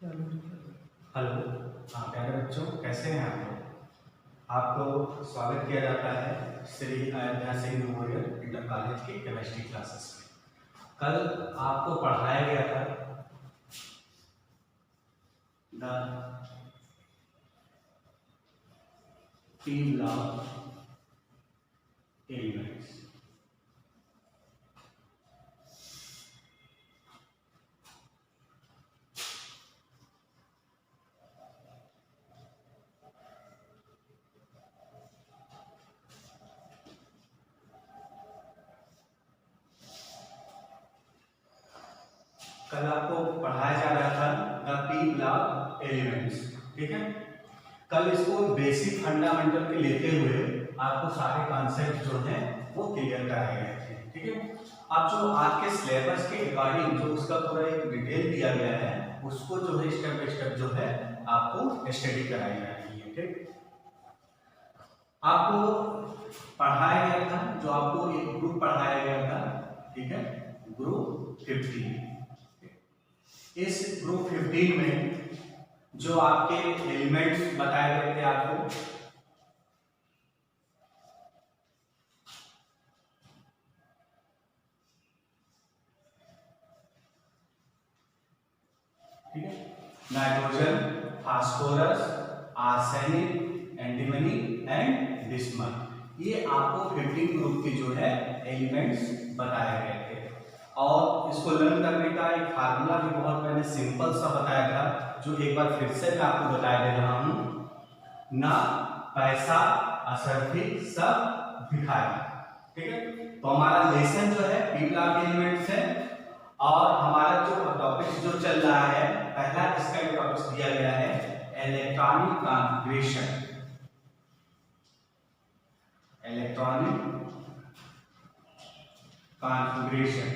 Hello. हाँ प्यारे बच्चों, कैसे हैं आप लोग। आपको स्वागत किया जाता है Shri Ayodhya Singh memorial inter college की केमिस्ट्री क्लासेस में। कल आपको पढ़ाया गया था द पी ब्लॉक एलिमेंट्स। कल आपको पढ़ाया जा रहा था द पी ब्लॉक एलिमेंट्स, ठीक है। कल इसको बेसिक फंडामेंटल के लेते हुए आपको सारे कॉन्सेप्ट जो हैं वो क्लियर कराए गए थे, ठीक है। अब जो आज के सिलेबस के अकॉर्डिंग जो उसका पूरा एक डिटेल दिया गया है उसको जो है स्टेप बाय स्टेप जो है आपको स्टडी कराई जा रही है, ठीक। आपको पढ़ाया गया था, जो आपको एक ग्रुप पढ़ाया गया था, ठीक है, ग्रुप 15। इस ग्रुप 15 में जो आपके एलिमेंट्स बताए गए थे आपको, ठीक है, nitrogen, phosphorus, arsenic, antimony and bismuth, ये आपको 15 ग्रुप के जो है एलिमेंट्स बताए गए थे। और इसको लर्न करने का एक फार्मूला भी बहुत मैंने सिंपल सा बताया था, जो एक बार फिर से मैं आपको बता दे रहा हूं। ना पैसा असरफी सब दिखाया, ठीक है। तो हमारा लेसन जो है पी ब्लॉक एलिमेंट्स है, और हमारा जो टॉपिक जो चल रहा है, पहला इसका टॉपिक दिया गया है इलेक्ट्रॉनिक कॉन्फ़िगरेशन। इलेक्ट्रॉनिक कॉन्फ़िगरेशन,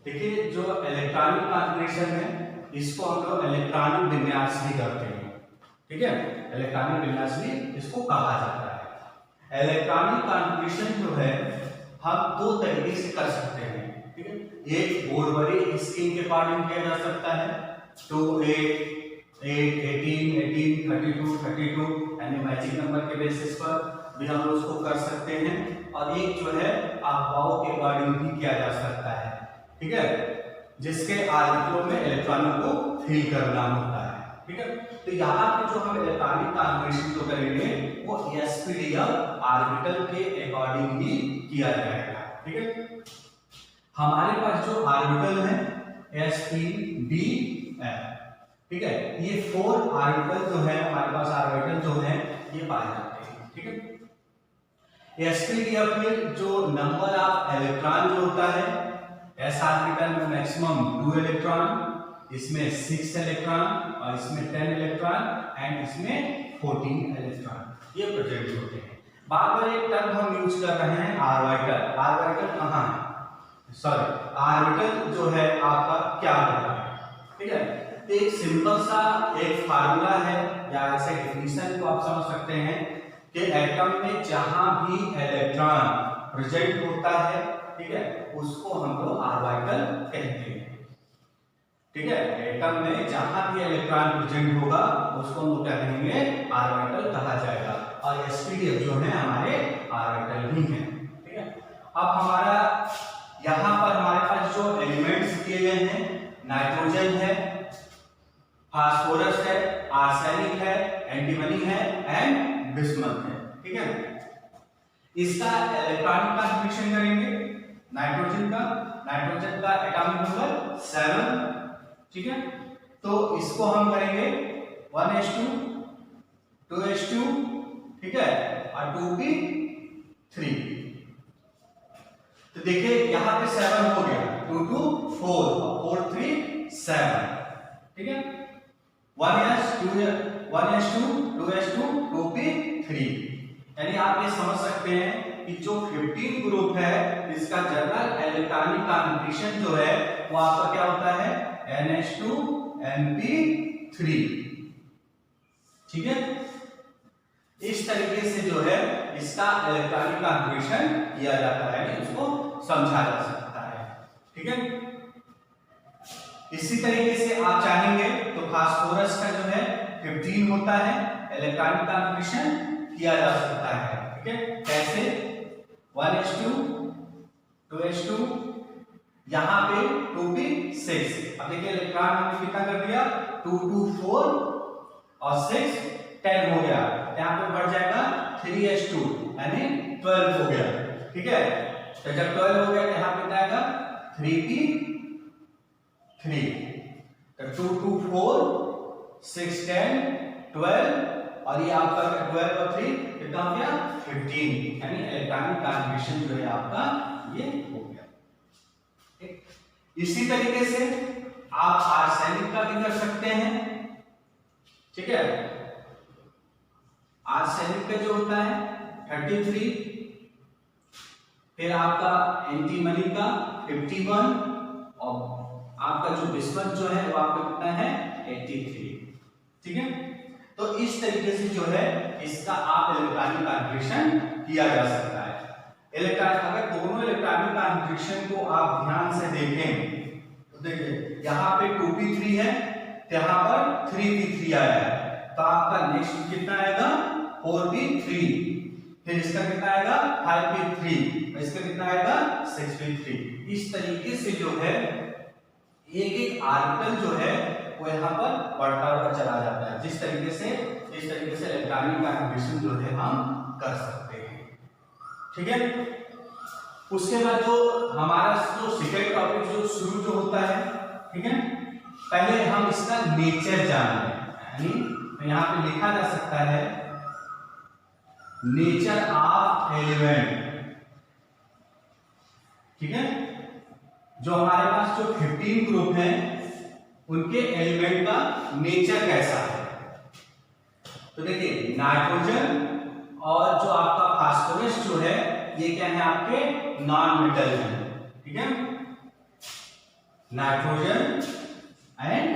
देखिए जो इलेक्ट्रॉनिक कॉन्फ़िगरेशन है इसको हम लोग इलेक्ट्रॉनिक विन्यास भी करते हैं, ठीक है। इलेक्ट्रॉनिक विन्यास भी इसको कहा जाता है। इलेक्ट्रॉनिक कॉन्फ़िगरेशन जो है हम दो तरीके से कर सकते हैं, ठीक है। एक बोरबरी स्कीम के अकॉर्डिंग किया जा सकता है, 2 8 8 18 18 32 32 यानी मैजिक नंबर के बेसिस पर भी हम उसको कर सकते हैं। और एक जो है अफवाहों के अकॉर्डिंग भी किया जा सकता है, ठीक है, जिसके ऑर्बिटलों में इलेक्ट्रॉनों को फिल करना होता है, ठीक है। तो यहाँ पे जो हम इलेक्ट्रॉनिक कॉन्फ़िगरेशन जो करेंगे वो एसपीडीएफ ऑर्बिटल के अकॉर्डिंग ही किया जाएगा, ठीक है। हमारे पास जो ऑर्बिटल है एसपीडीएफ, ठीक है, ये 4 ऑर्बिटल जो है हमारे पास ऑर्बिटल जो है ये पाए जाते हैं, ठीक है। एसपीडीएफ में जो नंबर ऑफ इलेक्ट्रॉन जो होता है, एस ऑर्बिटल में मैक्सिमम 2 इलेक्ट्रॉन, इसमें 6 इलेक्ट्रॉन, और इसमें 10 इलेक्ट्रॉन एंड इसमें 14 इलेक्ट्रॉन ये प्रेजेंट होते हैं। बार बार एक टर्म हम यूज कर रहे हैं ऑर्बिटल। ऑर्बिटल कहाँ है, सॉरी, ऑर्बिटल जो है आपका क्या होता है, ठीक है। तो एक सिंपल सा एक फार्मूला है या ऐसे डेफिनेशन को आप समझ सकते हैं कि एटम में जहां भी इलेक्ट्रॉन प्रेजेंट होता है, ठीक है, उसको हम लोग ऑर्बिटल कहते हैं, ठीक है। एटम में जहां भी इलेक्ट्रॉन प्रेजेंट होगा उसको हम लोग क्या कहेंगे, ऑर्बिटल कहा जाएगा। और एसपीडीएफ जो है हमारे ऑर्बिटल ही हैं, ठीक है। अब हमारा यहां पर हमारे पास जो एलिमेंट्स दिए गए हैं, नाइट्रोजन है, फास्फोरस है, आर्सेनिक है, एंटीमनी है एंड बिस्मथ है, ठीक है। इसका इलेक्ट्रॉनिक कॉन्फ़िगरेशन करेंगे। नाइट्रोजन का एटॉमिक नंबर 7, ठीक है। तो इसको हम करेंगे 1s2 2s2, ठीक है, और 2p3। तो देखिए यहां पे 7 हो गया, 2 2 4 4 3 7, ठीक है। 1s2 2s2 2p3, यानी आप ये समझ सकते हैं कि जो 15 ग्रुप है इसका जनरल इलेक्ट्रॉनिक कॉन्फ़िगरेशन जो है वो आपका क्या होता है, NH2 NP3, ठीक है। इस इस तरीके से जो है इसका इलेक्ट्रॉनिक कॉन्फ़िगरेशन किया जाता है, यानी उसको समझा जा सकता है। ठीक है, इसी तरीके से आप चाहेंगे तो फास्फोरस का जो है 15 होता है, इलेक्ट्रॉनिक कॉन्फ़िगरेशन किया जा सकता है। ठीक है, कैसे 1s2 2s2 यहाँ पे 2p6। अब देखिए इलेक्ट्रॉन हमने कितना कर दिया, 2 2 4 और 6 10 हो गया, यहाँ पे बढ़ जाएगा 3s2 यानी 12 हो गया। ठीक है, तो जब 12 हो गया तो यहाँ पे कितना आएगा 3p3, तो 2 2 4 6 10 12 और ये आपका 12 और 3 कितना हो गया 15, यानी इलेक्ट्रॉनिक कॉन्फ़िगरेशन जो है आपका ये हो गया। इसी तरीके से आप आर्सेनिक का भी कर सकते हैं। ठीक है, आर्सेनिक का जो होता है 33, फिर आपका एंटीमनी का 51 और आपका जो बिस्मथ जो है वो आपका कितना है 83। ठीक है, तो इस तरीके से जो है इसका आप इलेक्ट्रॉनिक कॉन्फ़िगरेशन किया जा सकता है। अगर दोनों इलेक्ट्रॉनिक कॉन्फ़िगरेशन को आप ध्यान से देखें तो देखिए यहाँ पे 2p3 है, यहाँ पर 3p3 आया है, तो आपका नेक्स्ट कितना आएगा 4p3, फिर इसका कितना आएगा 5p3, इसका कितना आएगा 6p3। इस तरीके से जो है एक एक आर्बिटल जो है वो यहाँ पर बढ़ता हुआ चला जाता है। इस तरीके से इलेक्ट्रॉनिक कॉन्फ़िगरेशन जो है हम कर सकते हैं। ठीक है, उसके बाद जो हमारा जो सेकंड टॉपिक जो शुरू जो होता है, ठीक है, पहले हम इसका नेचर जान लें, यानी यहाँ पे लिखा जा सकता है नेचर ऑफ एलिमेंट। ठीक है, जो हमारे पास जो 15 ग्रुप हैं उनके एलिमेंट का नेचर कैसा है। तो देखिए नाइट्रोजन और जो आपका फास्फोरस जो है ये क्या है आपके नॉन मेटल है। ठीक है, नाइट्रोजन एंड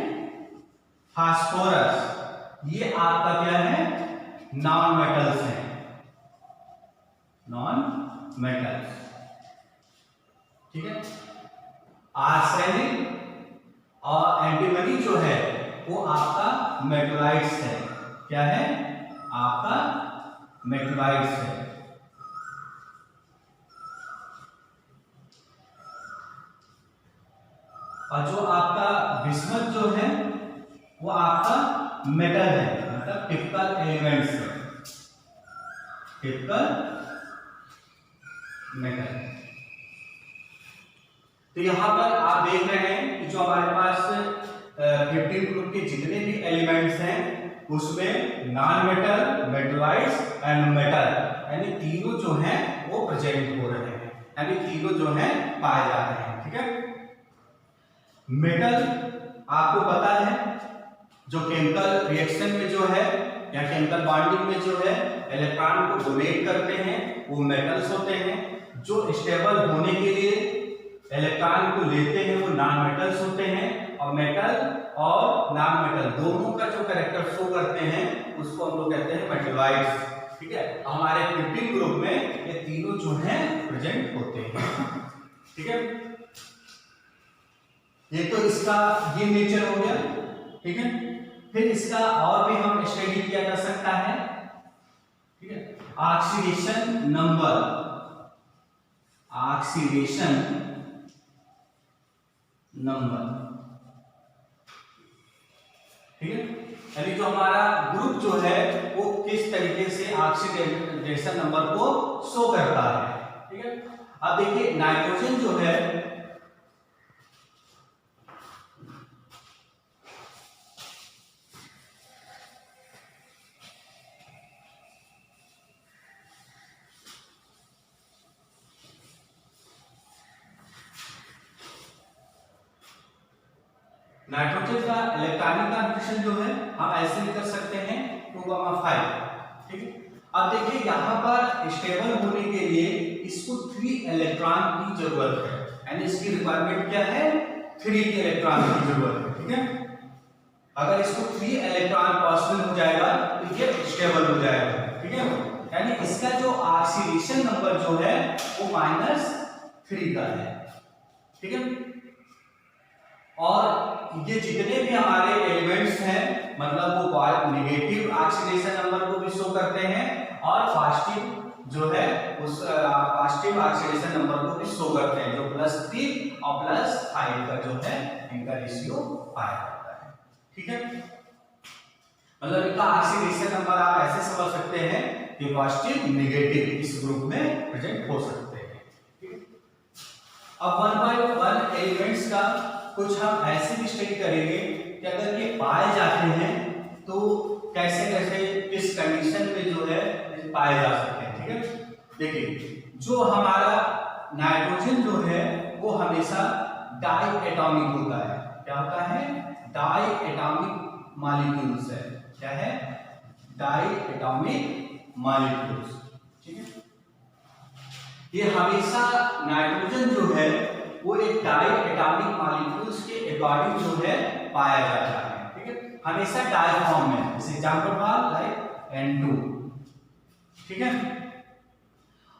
फास्फोरस ये आपका क्या है नॉन मेटल्स है, नॉन मेटल्स। ठीक है, आर्सेनिक और एंटीमनी जो है वो आपका मेटलाइट्स है। क्या है आपका मेटलाइट्स है। और जो आपका बिस्मथ जो है वो आपका मेटल है, मतलब टिपिकल एलिमेंट्स है, टिपिकल मेटल। तो यहां पर आप देख रहे हैं कि जो हमारे पास 15 ग्रुप के जितने भी एलिमेंट्स हैं उसमें नॉन मेटल, मेटलाइट्स एंड मेटल यानी तीनों जो हैं वो प्रेजेंट हो रहे हैं, यानी तीनों जो हैं पाए जा रहे हैं। ठीक है, मेटल आपको पता है जो केमिकल रिएक्शन में जो है या केमिकल बॉन्डिंग में जो है इलेक्ट्रॉन को डोनेट करते हैं वो मेटल्स होते हैं। जो स्टेबल होने के लिए इलेक्ट्रॉन को लेते हैं वो नॉन मेटल्स होते हैं। और मेटल और नॉन मेटल दोनों का जो कैरेक्टर शो करते हैं उसको हम लोग कहते हैं मेटलाइट्स। ठीक है, हमारे 15 ग्रुप में ये तीनों जो हैं प्रेजेंट होते हैं। ठीक है, ये तो इसका ये नेचर हो गया। ठीक है, फिर इसका और भी हम स्टडी किया जा सकता है। ठीक है, ऑक्सीडेशन नंबर, ऑक्सीडेशन नंबर। ठीक है, यानी जो हमारा ग्रुप जो है वो किस तरीके से ऑक्सीडेशन नंबर को शो करता है। ठीक है, अब देखिए नाइट्रोजन जो है नाइट्रोजन का इलेक्ट्रॉनिक कॉन्फ़िगरेशन जो है हम ऐसे भी कर सकते हैं 2,5। ठीक है, अब देखिए यहाँ पर स्टेबल होने के लिए इसको 3 इलेक्ट्रॉन की जरूरत है, यानी इसकी रिक्वायरमेंट क्या है 3 के इलेक्ट्रॉन की जरूरत है। ठीक है, अगर इसको 3 इलेक्ट्रॉन पॉसिबल हो जाएगा तो ये स्टेबल हो जाएगा। ठीक है, यानी इसका जो ऑक्सीडेशन नंबर जो है वो -3 का है। ठीक है, और ये जितने भी हमारे एलिमेंट्स हैं मतलब वो नेगेटिव ऑक्सीडेशन नंबर को भी शो करते हैं और पॉजिटिव जो है उस पॉजिटिव ऑक्सीडेशन नंबर को भी शो करते हैं, जो +3 और +5 का जो है इनका रेशियो पाया जाता है। ठीक है, मतलब इनका ऑक्सीडेशन नंबर आप ऐसे समझ सकते हैं कि पॉजिटिव नेगेटिव इस ग्रुप में प्रेजेंट हो सकते हैं। ठीक है, अब 1 by 1 एलिमेंट्स का कुछ हम ऐसे भी स्टडी करेंगे कि अगर ये पाए जाते हैं तो कैसे कैसे किस कंडीशन में जो है पाए जा सकते हैं। ठीक है, देखिए जो हमारा नाइट्रोजन जो है वो हमेशा डाई एटॉमिक होता है। क्या होता है? डाई एटॉमिक मॉलिक्यूल्स है। क्या है? Diatomic molecules. ठीक है, ये हमेशा नाइट्रोजन जो है वो एक डाई एटॉमिक मॉलिक्यूल्स के अकॉर्डिंग जो है पाया जाता है। ठीक है, हमेशा डाई फॉर्म में, जैसे एग्जांपल लाइक N2। ठीक है,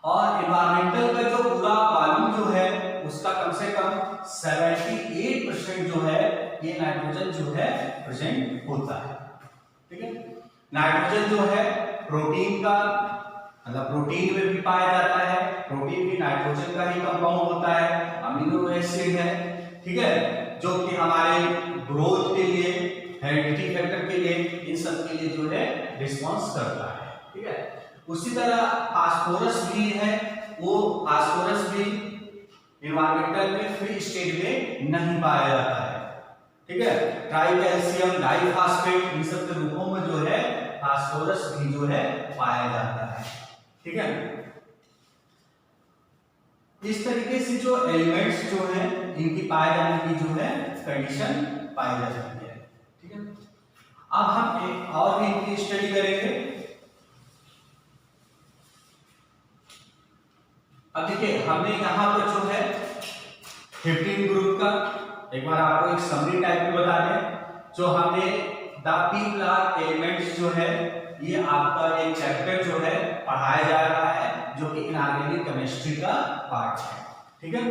और एनवायरमेंटल का जो पूरा वॉल्यूम जो है उसका कम से कम 78% जो है ये नाइट्रोजन जो है प्रेजेंट होता है। ठीक है, नाइट्रोजन जो है प्रोटीन का मतलब प्रोटीन में भी पाया जाता है। प्रोटीन भी नाइट्रोजन का ही कंपाउंड होता है, अमीनो एसिड है। ठीक है, जो कि हमारे ग्रोथ के लिए, हेरिडिटी फैक्टर के लिए, इन सब के लिए जो है रिस्पॉन्स करता है। ठीक है, उसी तरह फास्फोरस भी है, वो फास्फोरस भी एनवायरमेंटल में फ्री स्टेट में नहीं पाया जाता है। ठीक है, ट्राई कैल्शियम डाइफॉस्फेट इन सब के रूपों में जो है फास्फोरस भी जो है पाया जाता है। ठीक है, इस तरीके से जो एलिमेंट्स जो है इनकी पाए जाने की जो है कंडीशन पाई जा सकती है। ठीक है, अब हम एक और भी इनकी स्टडी करेंगे। अब देखिए हमने यहाँ पर जो है 15 ग्रुप का एक बार आपको एक समरी टाइप में बता दें। जो हमने द पी ब्लॉक एलिमेंट्स जो है ये आपका एक चैप्टर जो है पढ़ाया जा रहा है जो कि इनऑर्गेनिक केमिस्ट्री का पार्ट है। ठीक है,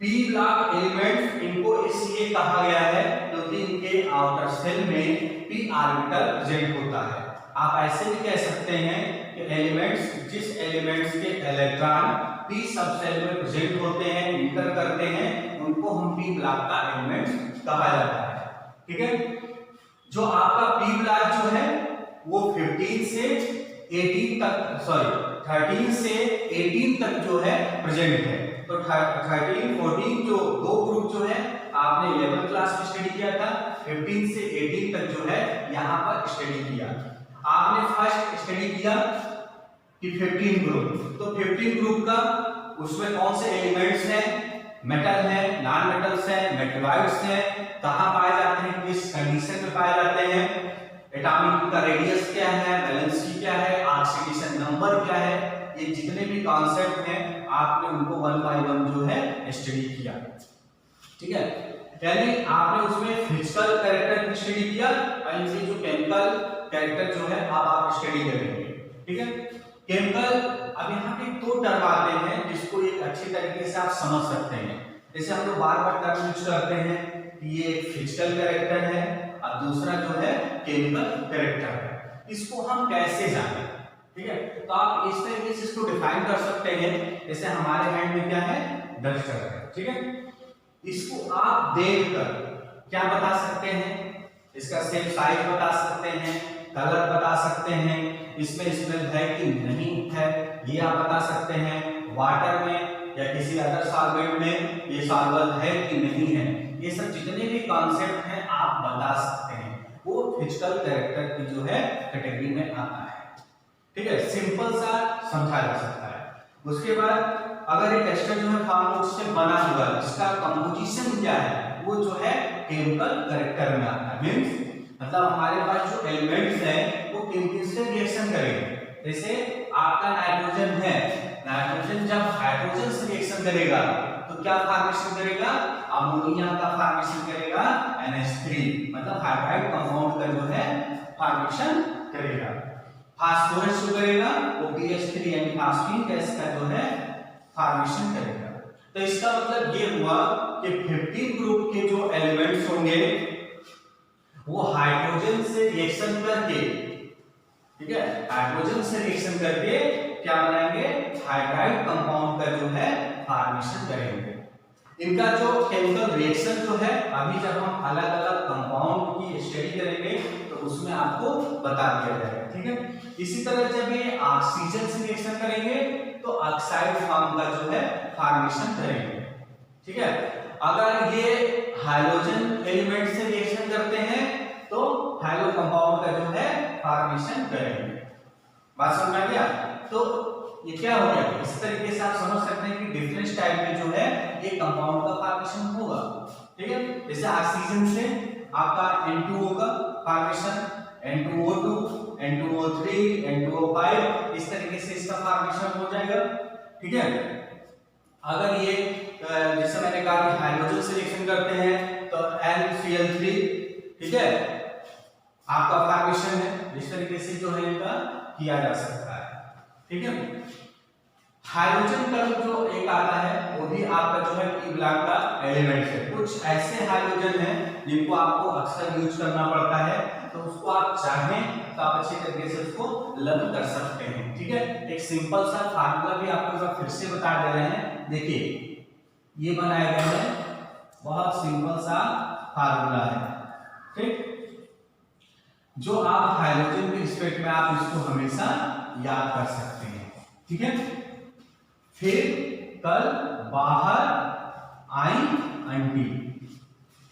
पी ब्लॉक एलिमेंट्स इनको इसलिए कहा गया है क्योंकि इनके आउटर सेल में पी ऑर्बिटल प्रेजेंट होता है। आप ऐसे भी कह सकते हैं कि एलिमेंट्स जिस एलिमेंट्स के इलेक्ट्रॉन पी सबसेल में प्रेजेंट होते हैं, इंटर करते हैं, उनको हम पी ब्लॉक का एलिमेंट कहा जाता है। ठीक है, जो आपका पी ब्लॉक जो है वो 15 से 18 तक 13 से 18 तक जो है प्रेजेंट है। तो 13 14 जो दो ग्रुप जो है आपने 11th क्लास में स्टडी किया था, 15 से 18 तक जो है यहाँ पर स्टडी किया। आपने फर्स्ट स्टडी किया कि 15 ग्रुप, तो 15 ग्रुप का उसमें कौन से एलिमेंट्स हैं? मेटल है, नॉन मेटल्स है, मेटलॉइड्स है, कहाँ पाए जाते हैं, किस कंडीशन में पाए जाते हैं, एटॉमिक का रेडियस क्या है, वैलेंसी क्या है, ऑक्सीडेशन नंबर क्या है, ये जितने भी कॉन्सेप्ट हैं आपने उनको 1 by 1 जो है स्टडी किया। ठीक है, यानी आपने उसमें फिजिकल कैरेक्टर की स्टडी किया और इनसे जो केमिकल कैरेक्टर जो है अब आप स्टडी करेंगे। ठीक है, केमिकल अब यहाँ पे दो टर्म आते हैं जिसको एक अच्छी तरीके से आप समझ सकते हैं। जैसे हम लोग बार बार टर्म यूज करते हैं कि ये एक फिजिकल कैरेक्टर है और दूसरा जो है केमिकल कैरेक्टर है। इसको हम कैसे जानें? ठीक है, तो आप इस तरीके से इसको डिफाइन कर सकते हैं। जैसे हमारे हैंड में क्या है? डस्टर है। ठीक है, इसको आप देखकर क्या बता सकते हैं? इसका सेम साइज बता सकते हैं, कलर बता सकते हैं, इसमें स्मेल है कि नहीं है ये आप बता सकते हैं, वाटर में या किसी अदर सॉल्वेंट में ये सॉल्वल है कि नहीं है, ये सब जितने भी कॉन्सेप्ट हैं आप बता सकते हैं। वो फिजिकल कैरेक्टर की जो है कैटेगरी में आता है। ठीक है, सिंपल सा समझा जा सकता है। उसके बाद अगर एक एस्टर जो है फार्मूला से बना हुआ है, इसका कंपोजिशन क्या है, वो जो है केमिकल कैरेक्टर में आता है। मींस मतलब हमारे पास जो एलिमेंट्स हैं वो किन से रिएक्शन करेंगे। जैसे आपका नाइट्रोजन है, नाइट्रोजन जब हाइड्रोजन से रिएक्शन करेगा तो क्या फॉर्मेशन करेगा? अमोनिया का फॉर्मेशन करेगा, NH3 मतलब हाइड्राइड कंपाउंड का जो है फॉर्मेशन करेगा। फास्फोरस जो करेगा वो BH3 यानी फास्फीन गैस का जो है फॉर्मेशन करेगा। तो इसका मतलब ये हुआ कि 15 ग्रुप के जो एलिमेंट्स होंगे वो हाइड्रोजन से रिएक्शन करके, ठीक है, हाइड्रोजन से रिएक्शन करके क्या बनाएंगे, हाइड्राइड कंपाउंड का जो है फॉर्मेशन करेंगे। इनका जो केमिकल रिएक्शन जो है अभी जब हम अलग अलग कंपाउंड की स्टडी करेंगे तो उसमें आपको बता दिया जाएगा, ठीक है। इसी तरह जब ये ऑक्सीजन से रिएक्शन करेंगे तो ऑक्साइड फॉर्म का जो है फॉर्मेशन करेंगे, ठीक है। अगर ये हाइड्रोजन एलिमेंट से रिएक्शन करते हैं तो हाइड्रो कंपाउंड का जो है फॉर्मेशन करेंगे। बात समझ में आ गया? तो ये क्या हो गया, इस तरीके से आप समझ सकते हैं कि डिफरेंट टाइप में जो है ये कंपाउंड का फॉर्मेशन होगा, ठीक है। जैसे ऑक्सीजन से आपका N2O का फॉर्मेशन, N2O2, N2O3, N2O5, इस तरीके से इसका फॉर्मेशन हो जाएगा, ठीक है। अगर ये जैसे मैंने कहा कि हाइड्रोजन से रिएक्शन करते हैं तो NCl3, ठीक है, आपका फॉर्मेशन है। इस तरीके से जो है इनका किया जा सकता है, ठीक है। हाइड्रोजन का जो एक आता है वो भी आपका जो है पी ब्लॉक का एलिमेंट है। कुछ ऐसे हाइड्रोजन हैं जिनको आपको अक्सर यूज करना पड़ता है, तो उसको आप चाहें तो आप अच्छे तरीके से उसको लर्न कर सकते हैं, ठीक है। एक सिंपल सा फार्मूला भी आपको फिर से बता दे रहे हैं। देखिए ये बनाया गया है, बहुत सिंपल सा फार्मूला है, ठीक, जो आप हाइड्रोजन के रिस्पेक्ट में आप इसको हमेशा याद कर सकते हैं, ठीक है। फिर कल बाहर आई आंटी,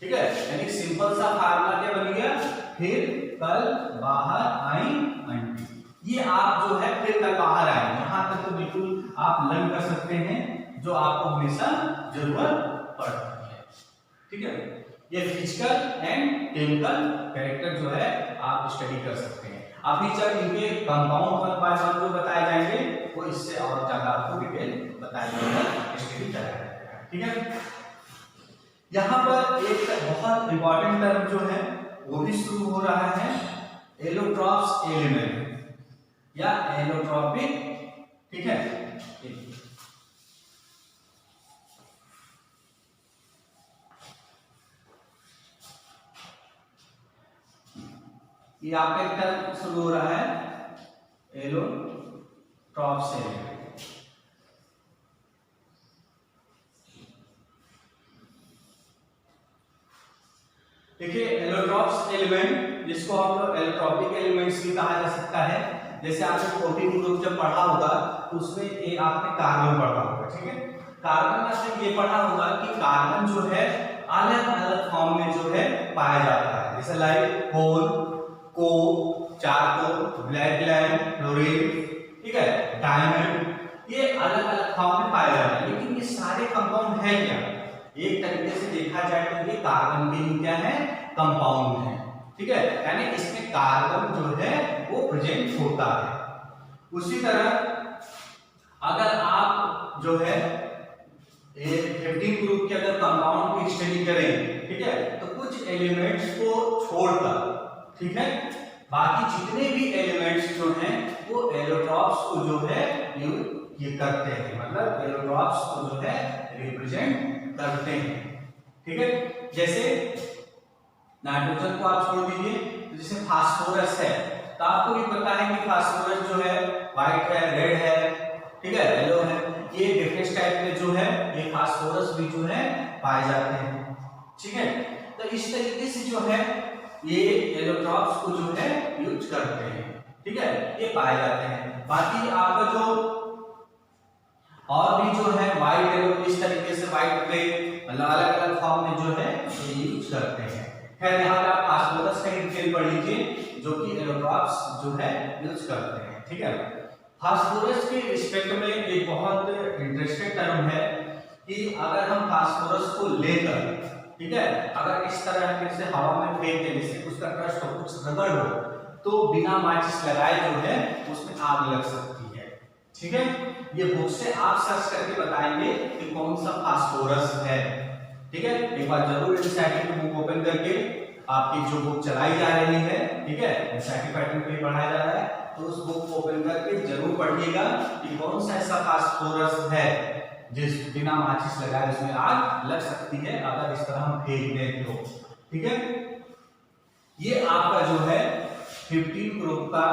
ठीक है, यानी सिंपल सा फार्मूला क्या बन गया, फिर कल बाहर आई आंटी। ये आप जो है फिर कल बाहर आए, यहां तक तो बिल्कुल आप लर्न कर सकते हैं, जो आपको हमेशा जरूरत पड़ती है, ठीक है। ये फिजिकल एंड केमिकल कैरेक्टर जो है आप स्टडी कर सकते हैं। अभी जब इनके कंपाउंड वन बाय वन जो बताए जाएंगे वो इससे और ज्यादा आपको डिटेल बताया जाएगा, स्टडी कराया जाएगा, ठीक है। यहाँ पर एक बहुत इंपॉर्टेंट टर्म जो है वो भी शुरू हो रहा है, एलोट्रॉप्स एलिमेंट या एलोट्रॉपिक, ठीक है। ये आपका एक टर्म शुरू हो रहा है, एलोट्रॉप्स एलिमेंट। देखिए एलोट्रॉप्स एलिमेंट जिसको हम लोग एलोट्रॉपिक एलिमेंट्स भी कहा जा सकता है। जैसे आपने प्रोटीन ग्रुप जब पढ़ा होगा तो उसमें एक आपने कार्बन पढ़ा होगा, ठीक है। कार्बन में आपने ये पढ़ा होगा कि कार्बन जो है अलग अलग फॉर्म में जो है पाया जाता है, जैसे लाइक कोल, को, चारकोल, ब्लैक लैम्प, फ्लोरीन, ठीक है, डायमंड, ये अलग अलग फॉर्म में पाए जाते हैं। लेकिन ये सारे कंपाउंड है क्या, एक तरीके से देखा जाए तो ये कार्बन के लिए क्या है, कंपाउंड है, ठीक है, यानी इसमें कार्बन जो है वो प्रेजेंट होता है। उसी तरह अगर आप जो है 15 ग्रुप के अगर कंपाउंड की स्टडी करें, ठीक है, तो कुछ एलिमेंट्स को छोड़कर, ठीक है, बाकी जितने भी एलिमेंट्स जो हैं वो एलोट्रॉप्स को जो है ये करते हैं, मतलब एलोट्रॉप्स को जो है रिप्रेजेंट करते हैं, ठीक है। जैसे नाइट्रोजन को आप छोड़ दीजिए, तो जैसे फास्फोरस है तो आपको भी पता है कि फास्फोरस जो है व्हाइट है, रेड है, ठीक है, येलो है, ये डिफरेंट टाइप में जो है ये फास्फोरस भी जो है पाए जाते हैं, ठीक है। तो इस तरीके से जो है ये एलोट्रॉप्स को जो है यूज करते हैं, ठीक है, ये पाए जाते हैं। बाकी आपका जो और भी जो है व्हाइट येलो इस तरीके से व्हाइट ग्रे मतलब अलग अलग फॉर्म में जो है ये यूज करते हैं। खैर यहाँ पे आप फास्फोरस का डिटेल पढ़ लीजिए जो कि एलोट्रॉप्स जो है यूज करते हैं, ठीक है। फास्फोरस के रिस्पेक्ट में एक बहुत इंटरेस्टिंग टर्म है कि अगर हम फास्फोरस को लेकर, ठीक है, अगर इस तरह से हवा में फेंक दें जिससे उसका क्रस्ट हो, कुछ रगड़ हो, तो बिना माचिस लगाए जो है उसमें आग लग सकती है, ठीक है। ये बुक से आप सर्च करके बताएंगे कि कौन सा फास्फोरस है, ठीक है। एक बार जरूर एनसीईआरटी की बुक ओपन करके आपकी जो बुक चलाई जा रही है, ठीक है, एनसीईआरटी पैटर्न पे पढ़ाया जा रहा है, तो उस बुक को ओपन करके जरूर पढ़िएगा कि कौन सा ऐसा फास्फोरस है जिस बिना माचिस लगाए उसमें आग लग सकती है अगर इस तरह हम फेंक दें तो। ठीक है, ये आपका जो है 15 ग्रुप का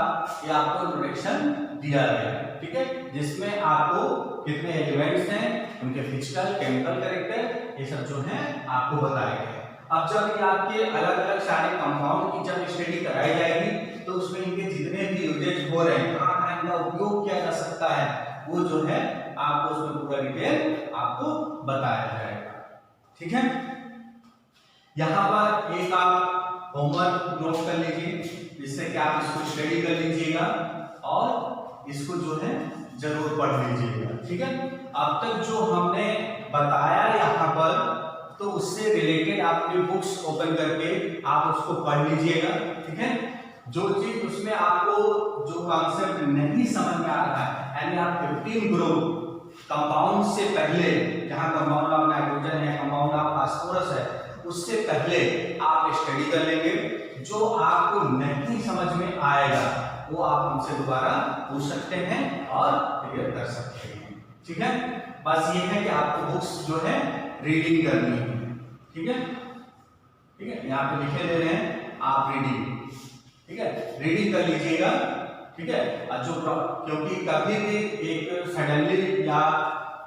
ये आपको इंट्रोडक्शन दिया गया है। ठीक है, जिसमें आपको कितने एलिमेंट्स हैं, उनके फिजिकल केमिकल कैरेक्टर, ये सब जो है आपको बताए गए। अब जब ये आपके अलग अलग सारे कंपाउंड की जब स्टडी कराई जाएगी तो उसमें इनके जितने भी यूजेज हो रहे हैं, कहाँ कहाँ इनका उपयोग किया जा सकता है, वो जो है आपको उसमें पूरा डिटेल आपको बताया जाएगा। ठीक है, यहाँ पर एक आप होमवर्क नोट कर लीजिए जिससे कि आप इसको स्टडी कर लीजिएगा और इसको जो है जरूर पढ़ लीजिएगा। ठीक है, अब तक जो हमने बताया यहाँ पर तो उससे रिलेटेड आपके बुक्स ओपन करके आप उसको पढ़ लीजिएगा। ठीक है, जो चीज उसमें आपको जो कॉन्सेप्ट नहीं समझ में आ रहा है, यानी आप 15 ग्रुप कंपाउंड से पहले, जहां कंपाउंड ऑफ नाइट्रोजन है, कंपाउंड ऑफ फास्फोरस है, उससे पहले आप स्टडी कर लेंगे। जो आपको नहीं समझ में आएगा वो आप हमसे दोबारा पूछ सकते हैं और क्लियर कर सकते हैं। ठीक है, बस ये है कि आपको बुक्स जो है रीडिंग करनी है। ठीक है, ठीक है, यहाँ पे लिखे दे रहे हैं आप रीडिंग, ठीक है, रीडिंग कर लीजिएगा। ठीक है, जो क्योंकि कभी भी एक सडनली या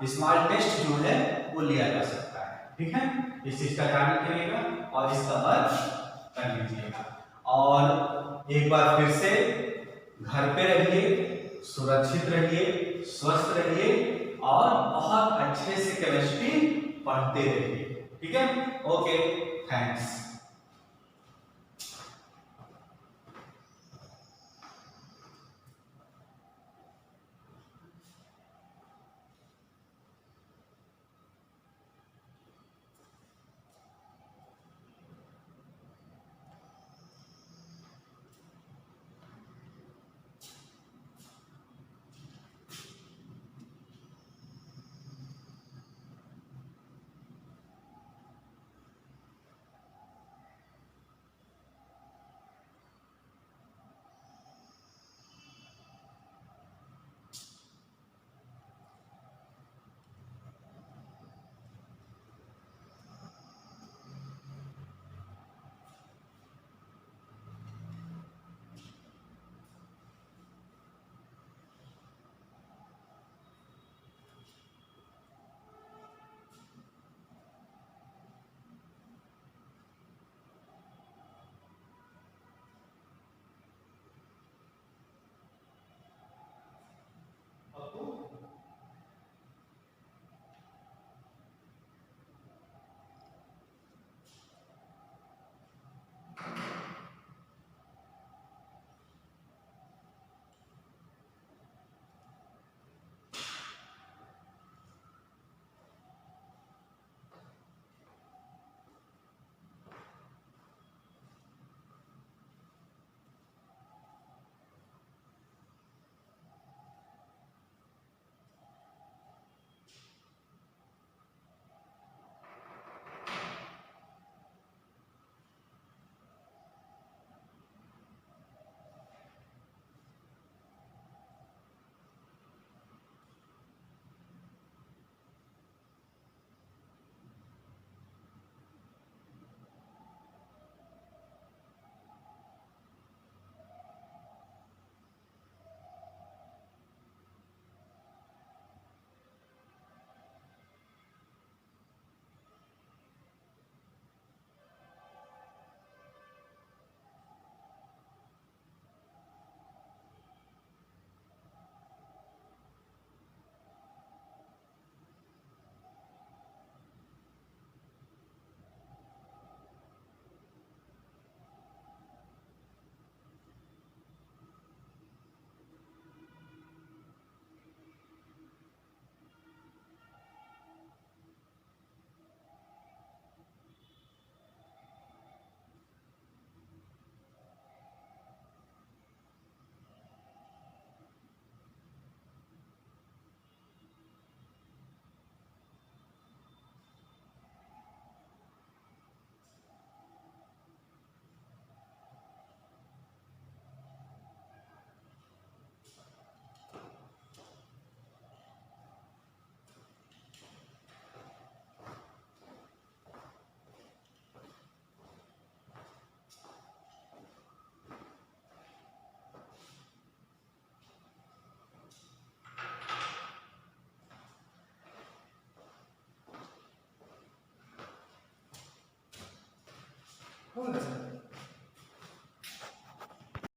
स्मॉल टेस्ट जो है वो लिया जा सकता है। ठीक है, इस चीज का ध्यान रखिएगा और इसका वर्क कर लीजिएगा। और एक बार फिर से घर पे रहिए, सुरक्षित रहिए, स्वस्थ रहिए और बहुत अच्छे से केमिस्ट्री पढ़ते रहिए। ठीक है, ओके, थैंक्स।